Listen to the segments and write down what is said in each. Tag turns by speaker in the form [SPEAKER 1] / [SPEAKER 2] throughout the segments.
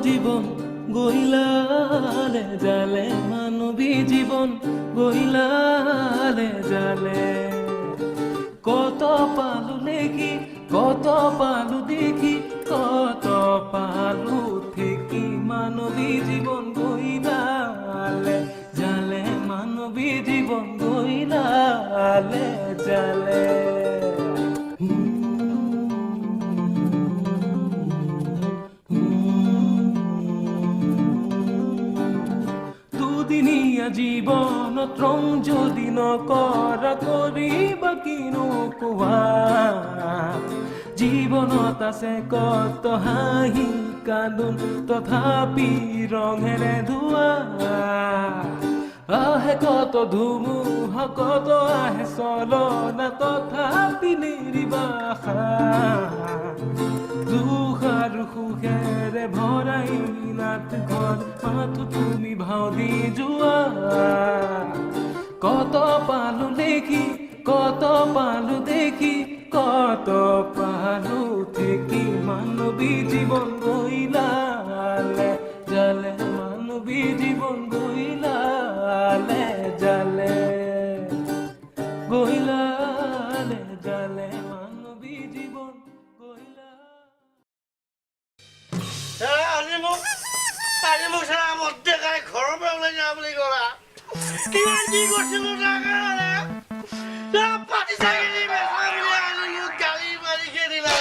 [SPEAKER 1] জীবন গইলালে জালে মানবী জীবন গইলালে জালে কত পালু লেখি কত পালু দেখি কত পালু থেকে মানবী জীবন গইলালে জালে মানবী জীবন গইলালে জালে দুদিনীয়া জীবন ত্ৰং যদি নকৰা কৰিবা কিনো কোৱা জীৱনত আছে কত হাঁহি কান্দোন তথাপি ৰঙেৰে ধোৱা আহে কত ধুমুহা কত আহে চলনা তথাপি নিৰ্বাসা দুখ আৰু সুখেৰে ভৰাই নাথ ঘৰ মাথো তুমি ভাও দি যোৱা কত পালো দেখি কত পালো দেখি কত পালো থেকে মানবী জীবন গইলালে জালে মানবী জীবন গইলালে জালে গইলালে জালে মানবী জীবন গইলা
[SPEAKER 2] আজি মোক চাৰা মধ্যে খাই ঘৰৰ পৰা ওলাই যা বুলি ক'লা কিমান কি কৰিছিলো পাতি চাকি দি বেচা বুলি আনিলো গালি মাৰি খেদিলা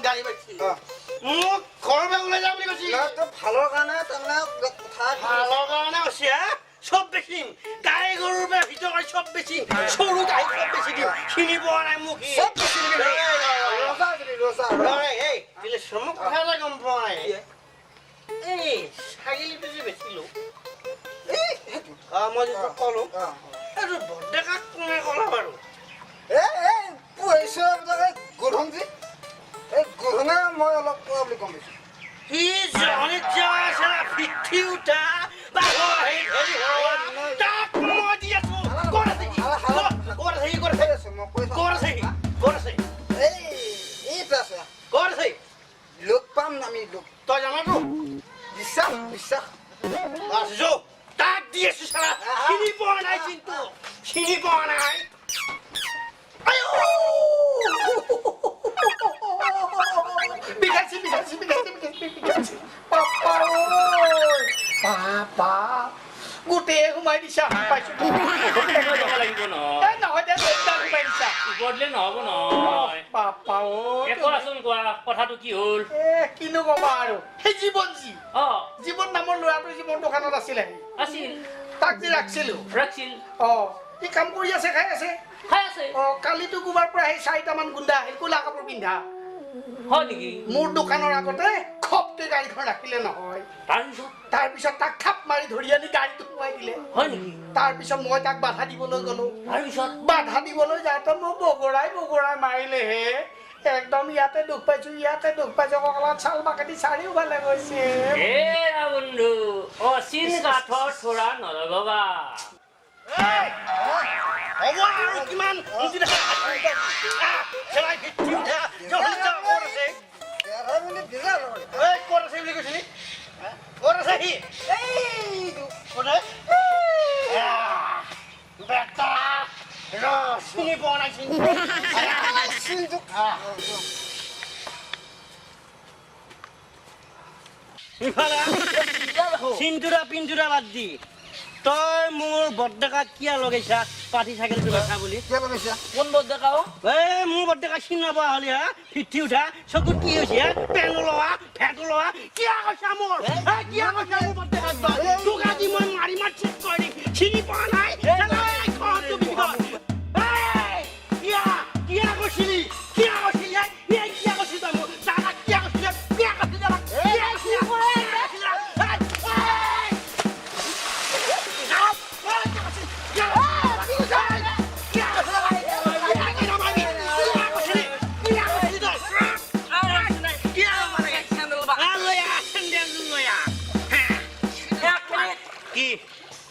[SPEAKER 2] গালি পাইছি মোক ঘৰৰ পৰা ওলাই যা বুলি কৈছি ভালৰ কাৰণে কৈছি সব বেচিম গাই গৰুৰ পৰা ভিতৰ কৰি সব বেচিম সৰু গাই সব বেচি দিম চিনি পোৱা নাই মোক কথা এটা গম পোৱা নাই এই ছাগলীটো যে বেচিলো মই যে কলো এইটো বৰডেকাক কোনে ক'লা বাৰু
[SPEAKER 3] গধুঙে মই অলপ কোৱা বুলি গম পাইছো
[SPEAKER 2] সি জনিত যোৱা আছে পিঠি উঠা
[SPEAKER 3] লোক পাম আমি লোক
[SPEAKER 2] তই জানাতো
[SPEAKER 3] বিশ্বাস বিশ্বাস
[SPEAKER 2] তাক দি আছো চালা চিনি পোৱা নাই কিন্তু চিনি পোৱা নাই গোটেই সোমাই দিছা পাইছো
[SPEAKER 4] লাগিব নহয়
[SPEAKER 2] নহয় দে সোমাই দিছা
[SPEAKER 4] বদলে নহ'ব নহয়
[SPEAKER 2] পাপা
[SPEAKER 4] কোৱাচোন কোৱা কথাটো কি হ'ল
[SPEAKER 2] কিনো কবা আৰু সেই জীৱন জীৱন নামৰ ল'ৰাটোৰ জীৱন দোকানত আছিলে
[SPEAKER 4] আছিল
[SPEAKER 2] তাক যে ৰাখিছিল সি কাম কৰি আছে খাই আছে কালিতো গোবাৰ পৰা সেই 4টামান গুণ্ডা আহিল কোলা কাপোৰ পিন্ধা
[SPEAKER 4] হয় নেকি
[SPEAKER 2] মোৰ দোকানৰ আগতে খপতে গাড়ীখন ৰাখিলে নহয় তাৰপিছত তাক খাপ মাৰি ধৰি আনি গাড়ীটো সোমাই দিলে
[SPEAKER 4] হয় নেকি
[SPEAKER 2] তাৰপিছত মই তাক বাধা দিবলৈ গলো
[SPEAKER 4] তাৰপিছত
[SPEAKER 2] বাধা দিবলৈ যাওঁতে মোক বগৰাই মাৰিলেহে একদম ইয়াতে দুখ পাইছো কঁকালত চাল বাকেদি চাৰিওফালে গৈছে
[SPEAKER 4] বন্ধু অচিন কাঠৰ থোৰা নলগাবা
[SPEAKER 2] হ'ব আৰু কিমান খেলাই ভিত্তি উঠা ক'ত আছে বুলি কৈছিলি ক'ত আছে সি বেটা চিনি পোৱা নাই চিন্তুৰা পিন্তুৰা বাদ দি তই মোৰ বৰডেকাক কিয় লগাইছা পাতি চাইকেলটো বেচা বুলি
[SPEAKER 4] কোন বৰডেকা
[SPEAKER 2] মোৰ বৰডেকা চিনি নাপোৱা হলি হা ফিটি উঠা চকুত কি হৈছে পেনো লোৱা ভেটো লোৱা কিয় কৈছা মোৰ বৰডেকাক তোক আজি মই মাৰি ঠিক কৰি দিম চিনি পোৱা নাই কিয় কৈছিলি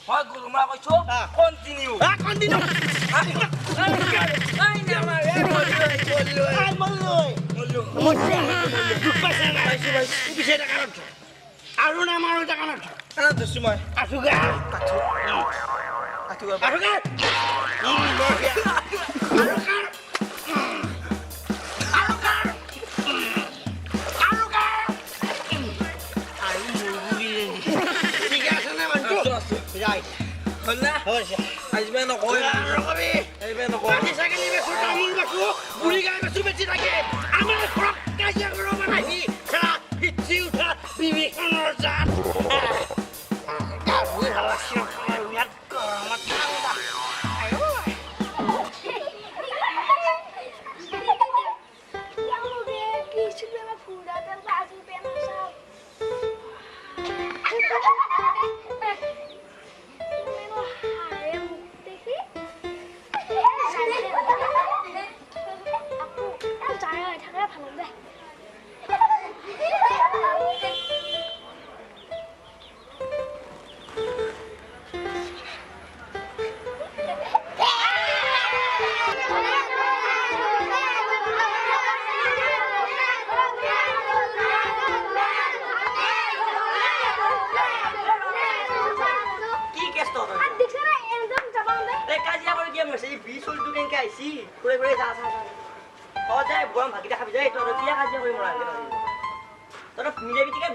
[SPEAKER 5] মই গুৰুমা কৈছো কন্টিনিউ
[SPEAKER 2] কণ্টিনিউ আৰু নাম আৰু এটা কাণত
[SPEAKER 5] দিছো মই
[SPEAKER 2] আঠুগা আঠুগা ঠিক আছে নে মানুহটো যাই
[SPEAKER 5] হ'ল না
[SPEAKER 2] হৈছে
[SPEAKER 5] আজিবা নকয়
[SPEAKER 2] ৰকবি
[SPEAKER 5] এইবাৰ নকয়
[SPEAKER 2] পাতি ছাগলী বেচো তামোল বেচো বুঢ়ী গাই বেচো বেচি থাকে আমাৰ ঘৰত কাজিয়া কৰিব নাহি খেলা পিঠি উঠা বিভীষণৰ জাত গা ধুই ভাল লাগছে ইয়াত গৰমত ঠাণ্ডা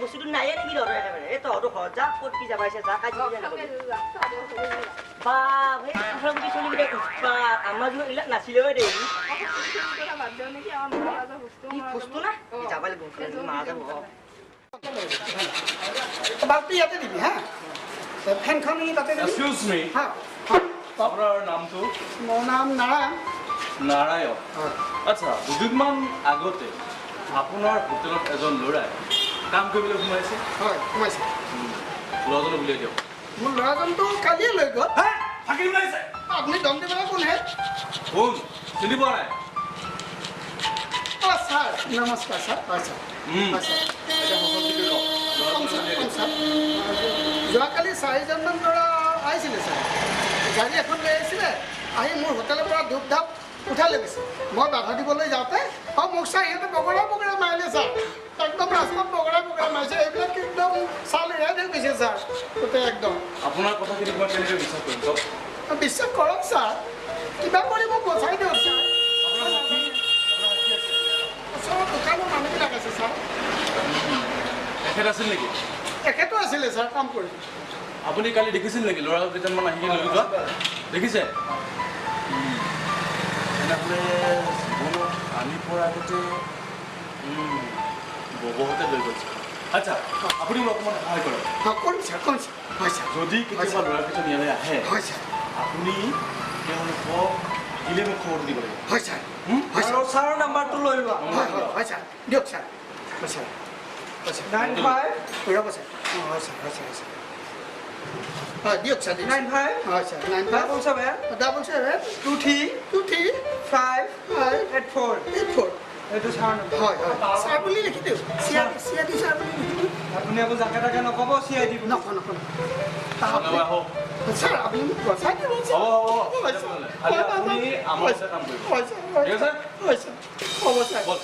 [SPEAKER 6] বস্তুটো নাইয়ে নেকি ধৰ একেবাৰে এই তহঁতো ঘৰত যা ক'ত কি যাবাইছে যা কাজি বা ভাই চলি বা আমাৰ জন্য এইবিলাক নাছিলে দেই বস্তু না যাবা লাগিব মা যাব
[SPEAKER 3] বালতি ইয়াতে দিবি হা ফেনখন তাতে দিবি
[SPEAKER 1] এক্সকিউজ মি
[SPEAKER 3] হা
[SPEAKER 1] আপোনাৰ নামটো
[SPEAKER 3] মোৰ নাম নাৰায়ণ
[SPEAKER 1] নাৰায়ণ
[SPEAKER 3] হয়
[SPEAKER 1] আচ্ছা দুদিনমান আগতে আপোনাৰ হোটেলত এজন ল'ৰাই কাম কৰিবলৈ সোমাইছে
[SPEAKER 3] হয় সোমাইছে
[SPEAKER 1] ল'ৰাজনক উলিয়াই দিয়ক
[SPEAKER 3] মোৰ ল'ৰাজনটো কালিয়ে লৈ গ'ল
[SPEAKER 1] ফাঁকি ওলাইছে
[SPEAKER 3] আপুনি দম দিবলৈ কোনহে
[SPEAKER 1] কোন চিনি পোৱা নাই
[SPEAKER 3] অঁ ছাৰ নমস্কাৰ ছাৰ হয় ছাৰ হয় ছাৰ কম ছাৰ কম ছাৰ যোৱাকালি 4জনমান ল'ৰা আহিছিলে ছাৰ গাড়ী এখন লৈ আহিছিলে আহি মোৰ হোটেলৰ পৰা ধূপ ধাপ উঠাই লৈ গৈছে মই বাধা দিবলৈ যাওঁতে মোক ছাৰ সিহঁতে বগৰা বগৰা মাৰিলে ছাৰ একদম ৰাস্তাত বগৰা বগৰা মাৰিছে এইবিলাক একদম চাল এৰাই থৈ গৈছে ছাৰ গোটেই একদম
[SPEAKER 1] আপোনাৰ কথাখিনি মই কেনেকৈ বিশ্বাস কৰিম কওক
[SPEAKER 3] বিশ্বাস কৰক ছাৰ কিবা কৰি মোক বচাই দিয়ক ছাৰ ওচৰৰ দোকানৰ মানুহবিলাক আছে ছাৰ
[SPEAKER 1] তেখেত আছিল নেকি
[SPEAKER 3] এখেতো আছিলে ছাৰ কাম কৰি
[SPEAKER 1] আপুনি কালি দেখিছিল নেকি ল'ৰা কেইজনমান আহি লৈ যোৱা দেখিছে তেনেহ'লে জীৱনত আনি পৰা আগতে ববহঁতে লৈ গৈছে আচ্ছা আপুনি মোক অকণমান সহায় কৰক
[SPEAKER 3] কৰিম ছাৰ কৰিম ছাৰ হয় ছাৰ
[SPEAKER 1] যদি কেতিয়াবা ল'ৰাকেইজন ইয়ালৈ আহে
[SPEAKER 3] হয় ছাৰ
[SPEAKER 1] আপুনি তেওঁলোকক দিলে মোক খবৰ দিব লাগিব
[SPEAKER 3] হয় ছাৰ হয় ছাৰ
[SPEAKER 5] ছাৰৰ নাম্বাৰটো লৈ লোৱা
[SPEAKER 3] হয় হয় হয় ছাৰ দিয়ক ছাৰ হয় ছাৰ হয় ছাৰ
[SPEAKER 5] 95
[SPEAKER 3] ৰ'ব ছাৰ অঁ হয় ছাৰ হয় ছাৰ হয় ছাৰ হয় দিয়ক ছাৰ
[SPEAKER 5] 95
[SPEAKER 3] হয় ছাৰ
[SPEAKER 5] 77
[SPEAKER 3] 77
[SPEAKER 5] 23
[SPEAKER 3] 23
[SPEAKER 5] 5
[SPEAKER 3] 5
[SPEAKER 5] 84
[SPEAKER 3] 84
[SPEAKER 5] এইটো ছাৰ নম্বৰ
[SPEAKER 3] হয় হয় ছাৰ বুলি লিখি দিওঁ চিয়াদি ছাৰ বুলি লিখি দিওঁ
[SPEAKER 5] আপুনি আকৌ জাকে তাকে নক'ব চিআই দিব
[SPEAKER 3] নকওঁ নকওঁ
[SPEAKER 1] ধন্যবাদ হওক
[SPEAKER 3] ছাৰ আপুনি মোক বচাই দিব ছাৰ
[SPEAKER 1] হ'ব
[SPEAKER 3] হয় ছাৰ
[SPEAKER 1] আজি আপুনি আমাৰ ওচৰত কাম কৰিব
[SPEAKER 3] হয় ছাৰ
[SPEAKER 1] ঠিক আছে
[SPEAKER 3] হয় ছাৰ হ'ব ছাৰ
[SPEAKER 1] বল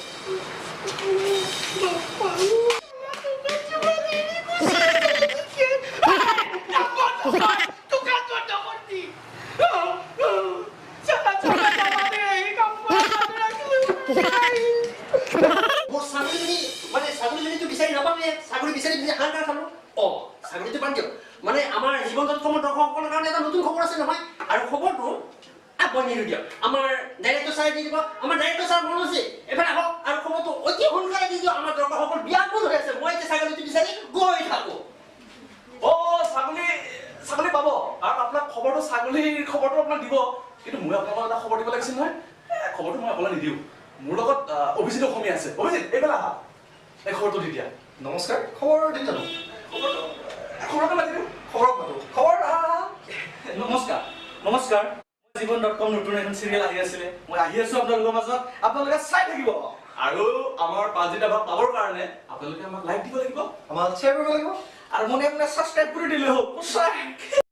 [SPEAKER 2] মানে আমাৰ জীৱনটোত কমৰ দৰ্শকসকলৰ কাৰণে এটা নতুন খবৰ আছে নহয় আৰু খবৰটো আপুনি দিয়ক আমাৰ ডাইৰেক্টৰ ছাৰে দি দিব আমাৰ ডাইৰেক্টৰ ছাৰ মন আছে এফালে আহক আৰু খবৰটো অতি সোনকালে দি দিয়ক আমাৰ দৰ্শকসকল ব্যাকুল হৈ আছে মই এতিয়া ছাগলীটো বিচাৰি গৈ থাকোঁ
[SPEAKER 1] ছাগলী পাব আৰু আপোনাক খবৰটো ছাগলীৰ খবৰটো আপোনাক দিব কিন্তু মই আপোনাক এটা খবৰ দিব লাগিছিল নহয় খবৰটো মই আপোনাক নিদিওঁ মোৰ লগত অভিজিত অসমীয়া আছে অভিজিত এইফালে আহা এই খবৰটো দি দিয়া
[SPEAKER 5] নমস্কাৰ খবৰ দিম জানো
[SPEAKER 1] খবৰটো মাতি দিওঁ
[SPEAKER 5] খবৰ মাতো খবৰ
[SPEAKER 1] নমস্কাৰ নমস্কাৰ জীৱন.com নতুন এখন চিৰিয়েল আহি আছিলে মই আহি আছো আপোনালোকৰ মাজত আপোনালোকে চাই থাকিব আৰু আমাৰ 5 দিনৰ ভাগ পাবৰ কাৰণে আপোনালোকে আমাক লাইক দিব লাগিব
[SPEAKER 5] আমাৰ শ্বেয়াৰ কৰিব লাগিব
[SPEAKER 1] আৰু মনে মনে সাবস্ক্ৰাইব কৰি দিলে হ'ব